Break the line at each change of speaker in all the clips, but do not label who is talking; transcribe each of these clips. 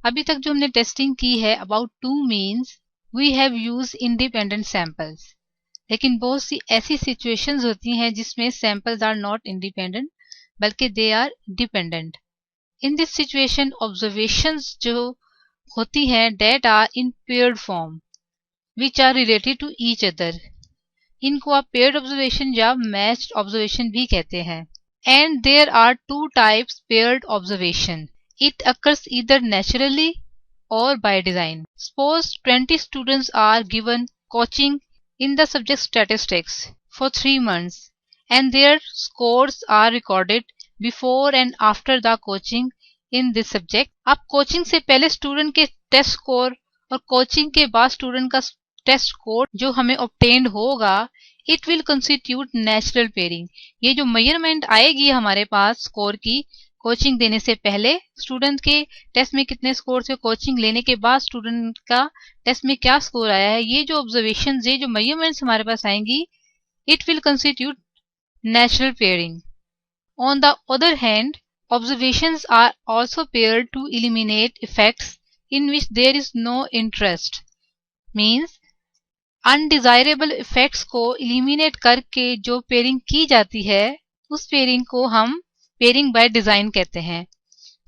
अभी तक जो हमने टेस्टिंग की है about 2 means we have use independent samples, लेकिन बहुत सी ऐसी सिचुएशंस होती हैं जिसमें सैंपल्स आर नॉट इंडिपेंडेंट बल्कि they are dependent. In this situation observations जो होती हैं that are in paired form which are related to each other. इनको आप पेयर्ड ऑब्जर्वेशन या मैच्ड ऑब्जर्वेशन भी कहते हैं। And there are two types paired observation. It occurs either naturally or by design. Suppose 20 students are given coaching in the subject statistics for 3 months and their scores are recorded before and after the coaching in this subject. अब coaching से पहले student के test score और coaching के बाद student का test score जो हमें ऑब्टेन्ड होगा, it will constitute natural pairing. ये जो मेजरमेंट आएगी हमारे पास स्कोर की कोचिंग देने से पहले, स्टूडेंट के टेस्ट में कितने स्कोर थे, कोचिंग लेने के बाद स्टूडेंट का टेस्ट में क्या स्कोर आया है, ये जो ऑब्जर्वेशन ये जो मेजरमेंट्स हमारे पास आएंगी, it will constitute natural pairing. On the other hand observations are also paired to eliminate effects in which there is no interest. Means undesirable effects को एलिमिनेट करके जो पेयरिंग की जाती है उस पेयरिंग को हम पेयरिंग बाय डिजाइन कहते हैं।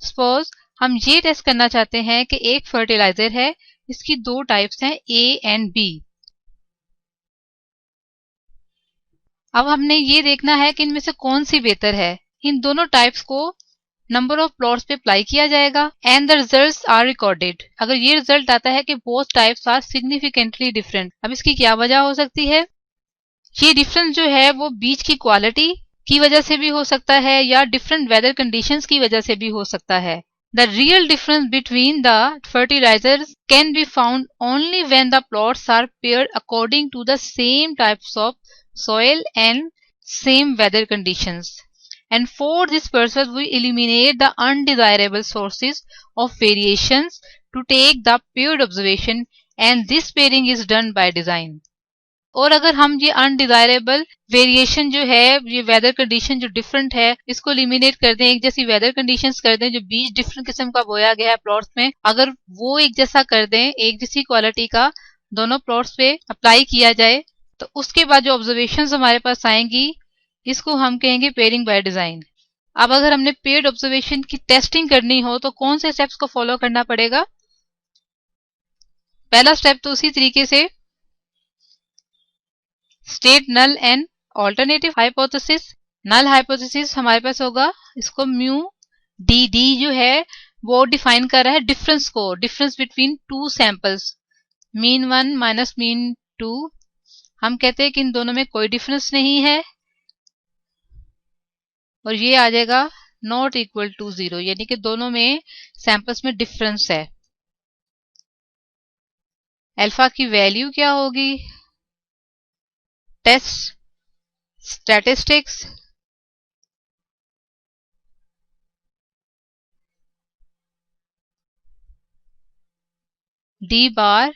सपोज हम ये टेस्ट करना चाहते हैं कि एक फर्टिलाइजर है, इसकी 2 टाइप्स हैं ए एंड बी। अब हमने ये देखना है कि इनमें से कौन सी बेहतर है। इन दोनों टाइप्स को नंबर ऑफ प्लॉट्स पे अप्लाई किया जाएगा and the results are recorded. अगर ये रिजल्ट आता है कि both types are significantly different, अब इसकी क्या वजह हो सकती है? ये डिफरेंस जो है वो बीज की क्वालिटी की वजह से भी हो सकता है या डिफरेंट वेदर कंडीशंस की वजह से भी हो सकता है। The real difference between the fertilisers can be found only when the plots are paired according to the same types of soil and same weather conditions. And for this purpose we eliminate the undesirable sources of variations to take the paired observation, and this pairing is done by design. और अगर हम ये undesirable variation जो है, ये weather condition जो different है, इसको एलिमिनेट कर दें, एक जैसी वेदर कंडीशंस कर दें, जो बीज डिफरेंट किस्म का बोया गया है प्लॉट्स में, अगर वो एक जैसा कर दें, एक जैसी क्वालिटी का दोनों प्लॉट्स पे अप्लाई किया जाए, तो उसके बाद जो ऑब्जर्वेशंस हमारे पास आएंगी इसको हम कहेंगे पेयरिंग बाय डिजाइन। अब अगर हमने पेयर्ड ऑब्जर्वेशन की टेस्टिंग करनी हो तो कौन से स्टेप्स को फॉलो करना पड़ेगा? पहला स्टेप तो उसी तरीके से state null and alternative hypothesis. Null hypothesis हमारे पास होगा, इसको म्यू डी डी जो है वो डिफाइन कर रहा है डिफरेंस को, difference between 2 samples, mean 1 minus mean 2। हम कहते हैं कि इन दोनों में कोई डिफरेंस नहीं है और ये आ जाएगा नॉट इक्वल टू 0, यानी कि दोनों में सैंपल्स में डिफरेंस है। अल्फा की वैल्यू क्या होगी? Test statistics D bar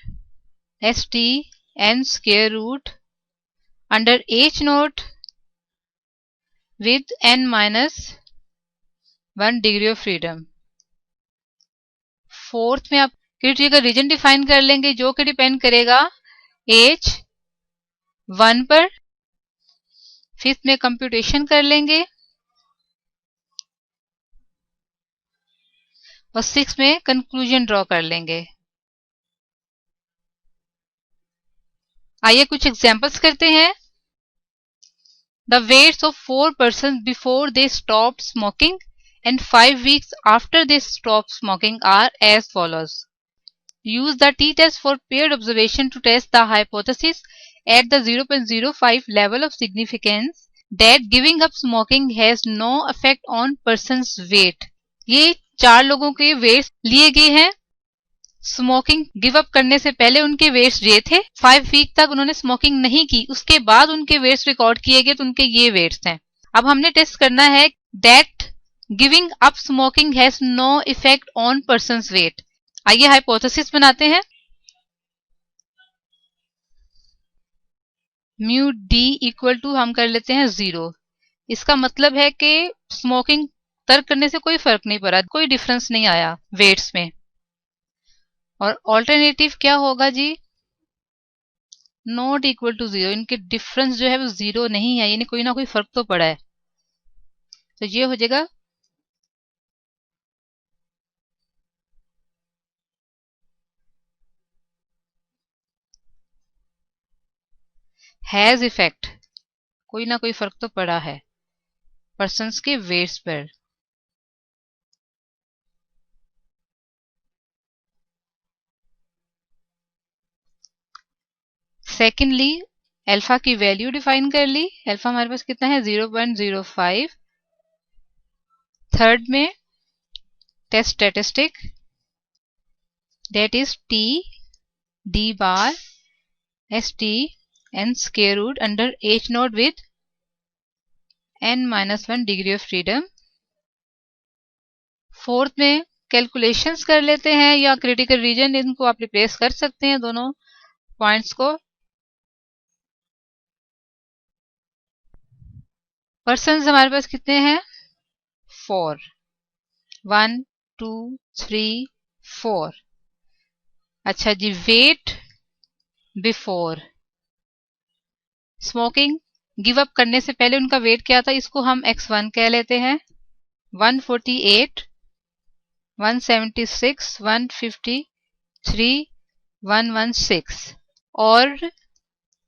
S T n square root under h naught with n minus 1 degree of freedom। Fourth में आप क्रिटिकल का रीजन डिफाइन कर लेंगे जो कि डिपेंड करेगा h 1 पर। फिफ्थ में कंप्यूटेशन कर लेंगे और सिक्स में कंक्लूजन ड्रॉ कर लेंगे। आइए कुछ एग्जांपल्स करते हैं। The weights of 4 persons before they stopped smoking and 5 weeks after they stopped smoking are as follows. Use the t-test for paired observation to test the hypothesis at the 0.05 level of significance that giving up smoking has no effect on person's weight. ये 4 लोगों के weights लिए गए हैं। Smoking give up करने से पहले उनके वेट्स ये थे, 5 वीक तक उन्होंने स्मोकिंग नहीं की, उसके बाद उनके वेट्स रिकॉर्ड किए गए तो उनके ये वेट्स हैं। अब हमने टेस्ट करना है that giving up smoking has no effect on person's weight. आइए हाइपोथेसिस बनाते हैं। म्यू डी इक्वल टू हम कर लेते हैं 0। इसका मतलब है कि स्मोकिंग तर्क करने से कोई फर्क नहीं पड़ा, कोई डिफरेंस नहीं आया वेट्स में। और ऑल्टरनेटिव क्या होगा जी, नॉट इक्वल टू जीरो, इनके डिफरेंस जो है वो जीरो नहीं है, यानी कोई ना कोई फर्क तो पड़ा है। तो ये हो जाएगा हैज इफेक्ट, कोई ना कोई फर्क तो पड़ा है पर्सन्स के वेट्स पर। सेकेंडली अल्फा की वैल्यू डिफाइन कर ली, अल्फा हमारे पास कितना है 0.05। थर्ड में test statistic that is T D bar S T N square root under H not with n-1 degree of freedom. Fourth में कैलकुलेशंस कर लेते हैं या क्रिटिकल रीजन, इनको आप रिप्लेस कर सकते हैं दोनों पॉइंट्स को। पर्सन्स हमारे पास कितने हैं 4, 1 2 3 4। अच्छा जी, wait before smoking give up करने से पहले उनका वेट क्या था, इसको हम x1 कह लेते हैं। 148 176 153 116। और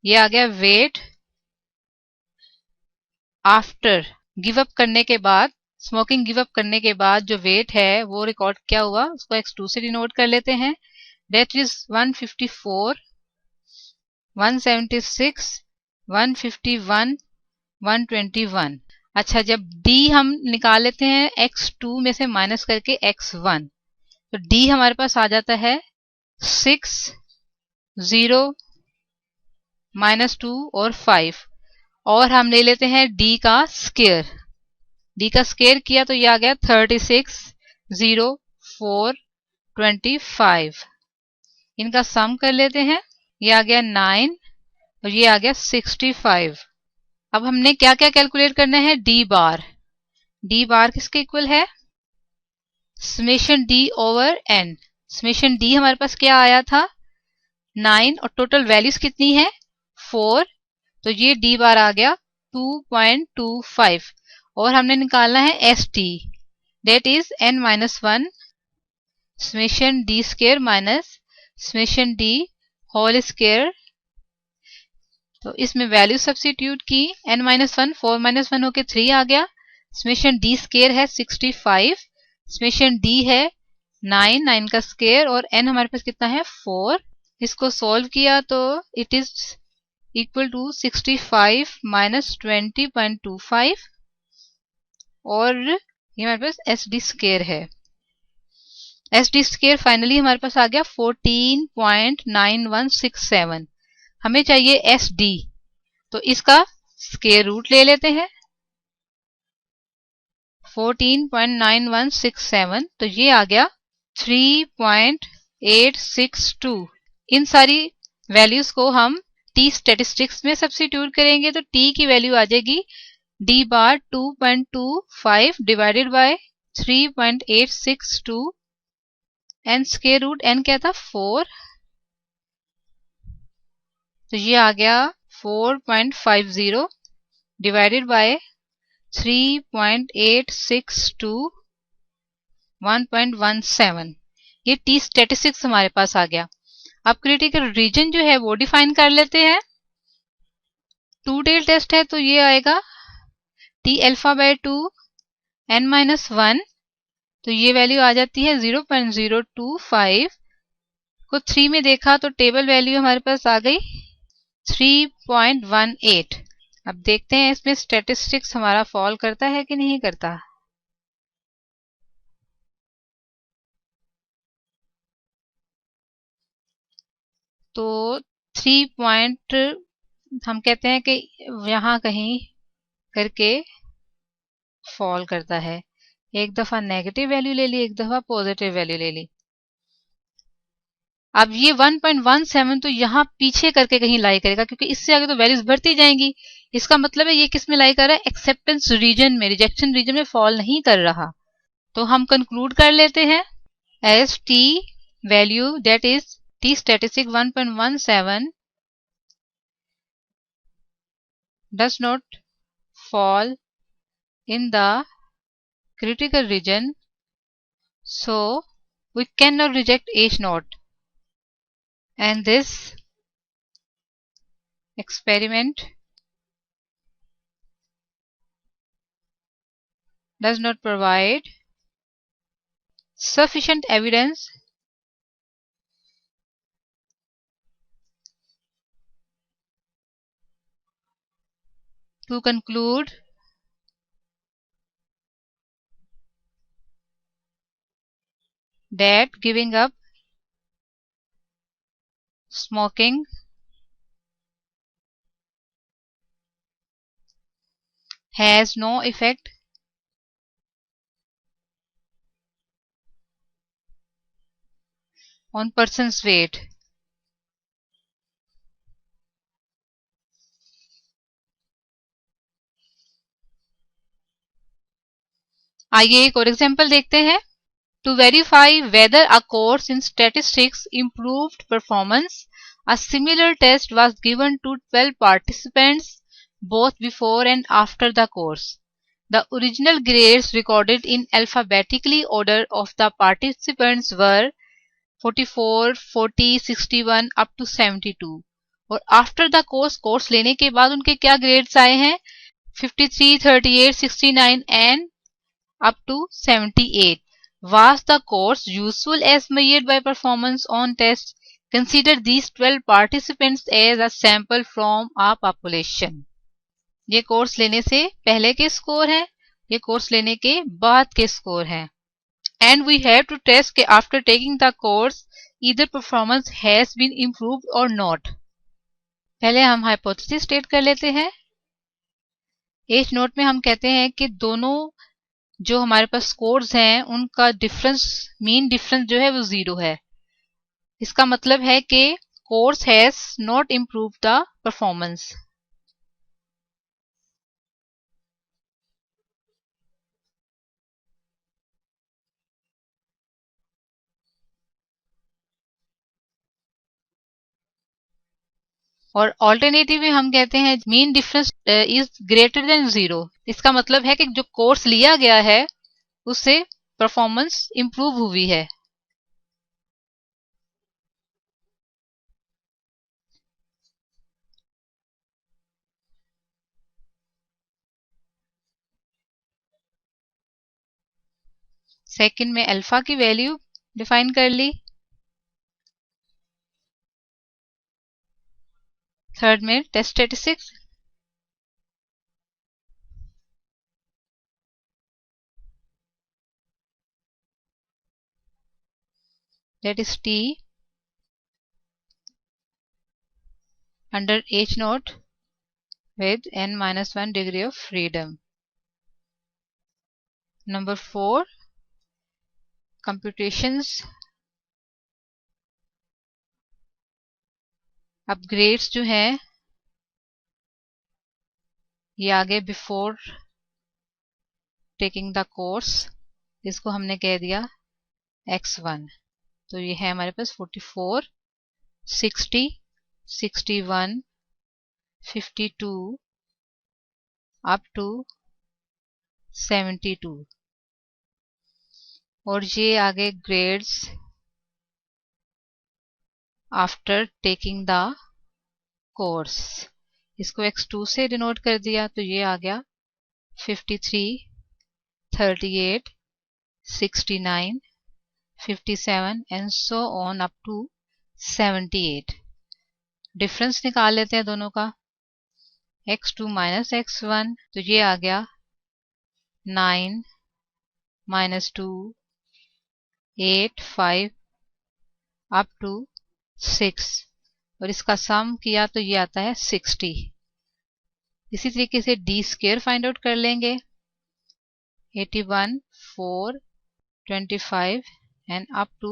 ये आ गया वेट आफ्टर गिव अप करने के बाद, स्मोकिंग गिव अप करने के बाद जो वेट है वो रिकॉर्ड क्या हुआ, उसको x2 से डिनोट कर लेते हैं। That is 154 176 151 121। अच्छा, जब d हम निकाल लेते हैं x2 में से माइनस करके x1, तो d हमारे पास आ जाता है 6 0 -2 और 5। और हम ले लेते हैं d का स्क्वायर, d का स्क्वायर किया तो ये आ गया 36 0 4 25। इनका सम कर लेते हैं, ये आ गया 9 और ये आ गया 65। अब हमने क्या क्या कैलकुलेट करना है, डी बार किसके इक्वल है, summation d over n. Summation d हमारे पास क्या आया था 9 और टोटल वैल्यूज कितनी है 4, तो ये डी बार आ गया 2.25। और हमने निकालना है S T, that is n-1 summation d square minus summation d whole square. तो इसमें वैल्यू सब्स्टिट्यूट की, n-1 4 -1 होके 3 आ गया। समेशन डी स्क्वायर है 65, समेशन डी है 9 का स्क्वायर और n हमारे पास कितना है 4। इसको सॉल्व किया तो it is equal to 65 minus 20.25 और ये हमारे पास एस डी स्क्वायर है। एस डी स्क्वायर फाइनली हमारे पास आ गया 14.9167। हमें चाहिए एस डी, तो इसका स्क्वायर रूट ले लेते हैं 14.9167, तो ये आ गया 3.862। इन सारी वैल्यूज को हम टी स्टैटिस्टिक्स में सब्स्टिट्यूट करेंगे तो टी की वैल्यू आ जाएगी d bar 2.25 divided by 3.862 n square root, n क्या था 4, तो ये आ गया 4.50 डिवाइडेड बाय 3.862 1.17। ये टी स्टैटिस्टिक्स हमारे पास आ गया। अब क्रिटिकल रीजन जो है वो डिफाइन कर लेते हैं। टू टेल टेस्ट है तो ये आएगा टी अल्फा बाय 2 n-1, तो ये वैल्यू आ जाती है 0.025 को 3 में देखा तो टेबल वैल्यू हमारे पास आ गई 3.18। अब देखते हैं इसमें स्टैटिस्टिक्स हमारा फॉल करता है कि नहीं करता। तो 3 पॉइंट हम कहते हैं कि यहां कहीं करके फॉल करता है। एक दफा नेगेटिव वैल्यू ले ली, एक दफा पॉजिटिव वैल्यू ले ली। अब ये 1.17 तो यहाँ पीछे करके कहीं लाई करेगा क्योंकि इससे आगे तो वैल्यूज बढ़ती जाएंगी। इसका मतलब है ये किस में लाई कर रहा है, एक्सेप्टेंस रीजन में, रिजेक्शन रीजन में फॉल नहीं कर रहा। तो हम कंक्लूड कर लेते हैं S T value, that is T statistic 1.17, does not fall in the critical region, so we cannot reject H naught, and this experiment does not provide sufficient evidence to conclude that giving up smoking has no effect on person's weight. आइए एक और example देखते हैं. To verify whether a course in statistics improved performance, a similar test was given to 12 participants both before and after the course. The original grades recorded in alphabetically order of the participants were 44, 40, 61 up to 72. और after the course लेने के बाद उनके क्या grades आए हैं? 53, 38, 69 and up to 78. Was the course useful as measured by performance on tests? Consider these 12 participants as a sample from a population. ये course लेने से पहले के स्कोर हैं, ये कोर्स लेने के बाद के स्कोर हैं. And we have to test that after taking the course either performance has been improved or not. पहले हम हाइपोथेसिस स्टेट कर लेते हैं. एच नोट में हम कहते हैं कि दोनों जो हमारे पास स्कोर्स हैं उनका डिफरेंस, मीन डिफरेंस जो है वो 0 है. इसका मतलब है कि course has not improve the performance. और ऑल्टरनेटिव में हम कहते हैं mean difference is greater than 0. इसका मतलब है कि जो कोर्स लिया गया है उससे परफॉर्मेंस इम्प्रूव हुई है. सेकंड में अल्फा की वैल्यू डिफाइन कर ली. थर्ड में test statistics. that is T under H naught with n-1 degree of freedom. Number 4, computations. Upgrades जो हैं ये आगे बिफोर टेकिंग द कोर्स, इसको हमने कह दिया x1. तो ये है हमारे पास 44, 60, 61, 52 अप टू 72. और ये आगे grades after taking the course, इसको x2 से डिनोट कर दिया. तो ये आ गया 53, 38, 69, 57 and so on up to 78. Difference निकाल लेते हैं दोनों का. x2 माइनस x1, तो ये आ गया 9 माइनस 2, 8, 5 अप टू 6. और इसका सम किया तो ये आता है 60. इसी तरीके से डी स्क्वायर फाइंड आउट कर लेंगे. 81, 4, 25 एंड अप टू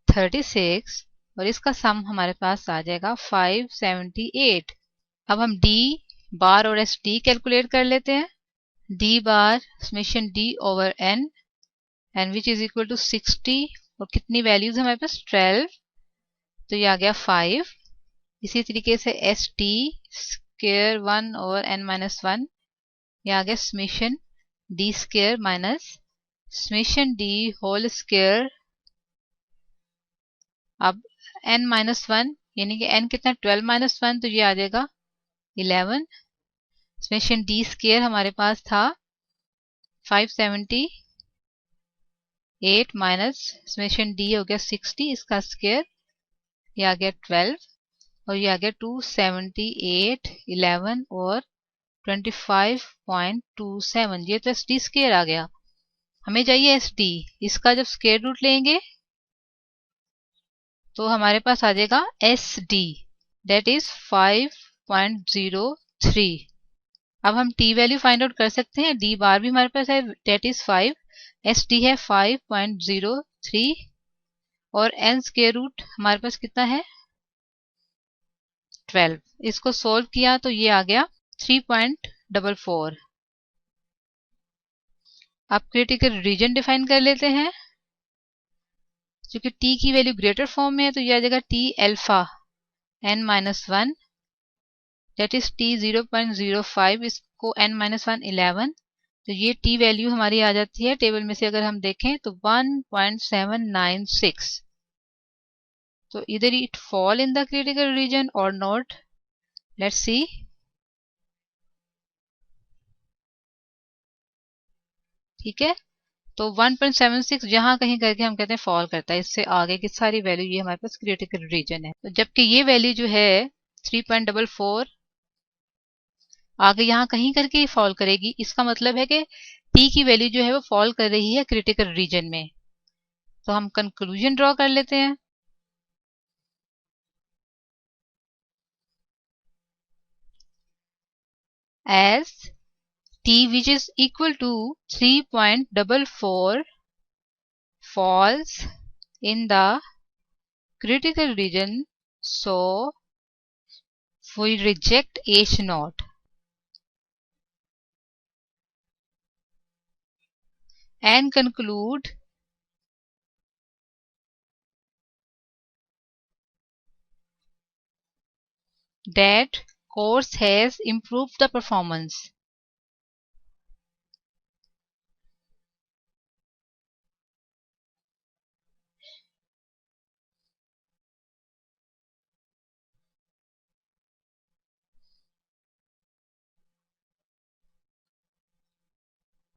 36. और इसका सम हमारे पास आ जाएगा 578. अब हम डी बार और एस डी कैलकुलेट कर लेते हैं. D bar summation d over n and which is equal to 60 और कितनी वैल्यूज है हमारे पास 12, तो ये आ गया 5। इसी तरीके से S T square 1 over n minus 1, ये आ गया summation d square minus summation d whole square. अब n माइनस 1 यानी कि n कितना 12 माइनस 1, तो ये आ जाएगा 11। समेशन डी स्क्वायर हमारे पास था 578 माइनस समेशन डी हो गया 60, इसका स्क्वायर, ये आ गया 12 और ये आ गया 278, 11 और 25.27, ये तो एस डी स्क्वायर आ गया। हमें चाहिए एस डी, इसका जब स्क्वायर रूट लेंगे तो हमारे पास आ जाएगा एस डी, दैट इज 5.03। अब हम टी वैल्यू फाइंड आउट कर सकते हैं, डी बार भी हमारे पास है, दैट इज 5, एस डी है 5.03 और एन स्क्वायर रूट हमारे पास कितना है 12। इसको सोल्व किया तो ये आ गया 3.44। अब क्रिटिकल रीजन डिफाइन कर लेते हैं, क्योंकि टी की वैल्यू ग्रेटर फॉर्म में है, तो ये आ जाएगा T alpha n minus 1, that is T 0.05, इसको n माइनस 1 11, तो ये टी वैल्यू हमारी आ जाती है टेबल में से अगर हम देखें तो 1.796। तो इधर it fall in the critical reason और नॉट, लेट्स सी। ठीक है, तो 1.76 जहां कहीं करके हम कहते हैं फॉल करता है, इससे आगे की सारी वैल्यू ये हमारे पास क्रिटिकल रीजन है। तो जबकि ये वैल्यू जो है 3.44 आगे यहाँ कहीं करके फॉल करेगी, इसका मतलब है कि टी की वैल्यू जो है वो फॉल कर रही है क्रिटिकल रीजन में। तो हम कंक्लूजन ड्रॉ कर लेते हैं। As t which is equal to 3.44 falls in the critical region, so we reject H naught and conclude that course has improved the performance.